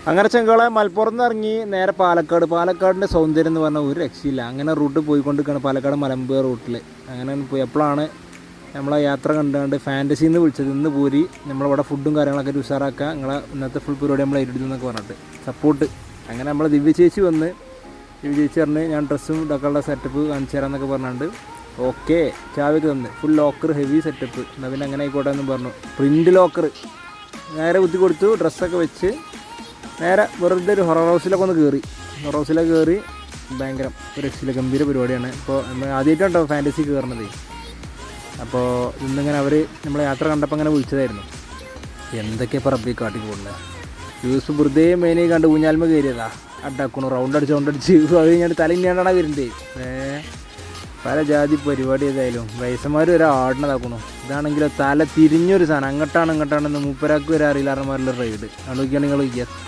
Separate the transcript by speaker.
Speaker 1: അങ്ങനെ ചെങ്കളെ മലപ്പുറത്ത് നിന്ന് ഇറങ്ങി നേരെ പാലക്കാടിൻ്റെ സൗന്ദര്യം എന്ന് പറഞ്ഞാൽ ഒരു രക്ഷയില്ല. അങ്ങനെ റൂട്ട് പോയിക്കൊണ്ടിരിക്കുകയാണ്, പാലക്കാട് മലമ്പുഴ റൂട്ടിൽ. അങ്ങനെ പോയി എപ്പോഴാണ് നമ്മളെ യാത്ര കണ്ടുകൊണ്ട് ഫാൻറ്റസിയിൽ നിന്ന് വിളിച്ചത്. ഇന്ന് പോരി നമ്മളിവിടെ ഫുഡും കാര്യങ്ങളൊക്കെ ഉഷാറാക്കുക, നിങ്ങളെ ഇന്നത്തെ ഫുൾ പരിപാടി നമ്മൾ ഏറ്റെടുത്തെന്നൊക്കെ പറഞ്ഞിട്ട് സപ്പോർട്ട്. അങ്ങനെ നമ്മളെ ദിവ്യ ചേച്ചി വന്ന്, ദിവ്യ ചേച്ചി പറഞ്ഞ് ഞാൻ ഡ്രസ്സും ഇതൊക്കെയുള്ള സെറ്റപ്പ് കാണിച്ചു തരാമെന്നൊക്കെ പറഞ്ഞിട്ട് ഓക്കെ ചാവിയൊക്കെ തന്ന് ഫുൾ ലോക്കർ ഹെവി സെറ്റപ്പ്. എന്നാൽ പിന്നെ അങ്ങനെ ആയിക്കോട്ടെ എന്ന് പറഞ്ഞു. പ്രിൻ്റ് ലോക്കർ നേരെ കുത്തി കൊടുത്തു, ഡ്രസ്സൊക്കെ വെച്ച് നേരെ വെറുതെ ഒരു ഹൊറർ ഹൗസിലൊക്കെ ഒന്ന് കയറി. ഹൊറർ ഹൗസിലൊക്കെ കയറി ഭയങ്കര ഒരു രക്ഷയില്ല, ഗംഭീര പരിപാടിയാണ്. ഇപ്പോൾ നമ്മൾ ആദ്യമായിട്ടാണ് കേട്ടോ ഫാൻറ്റസി കയറണത്. അപ്പോൾ ഇന്നിങ്ങനെ അവർ നമ്മളെ യാത്ര കണ്ടപ്പോൾ അങ്ങനെ വിളിച്ചതായിരുന്നു. എന്തൊക്കെ പറമ്പി കാട്ടി പോകുന്നത് യൂസ് വെറുതെ മെയിനായി കണ്ട് ഊഞ്ഞാൽമ കയറിയതാ അഡാക്കണു റൗണ്ട് അടിച്ച് അത് ഞാൻ തല ഇന്നാണ്ടാണ് വരുന്നത്. പല ജാതി പരിപാടി ഏതായാലും വയസ്സന്മാർ വരെ ആടണതാക്കണു. ഇതാണെങ്കിലോ തല തിരിഞ്ഞൊരു സാധനം, അങ്ങോട്ടാണെന്ന് മൂപ്പരാക്ക് വരെ അറിയില്ല. അറിമാരിലുള്ള റൈഡ് ആലോചിക്കുകയാണെങ്കിൽ എത്ര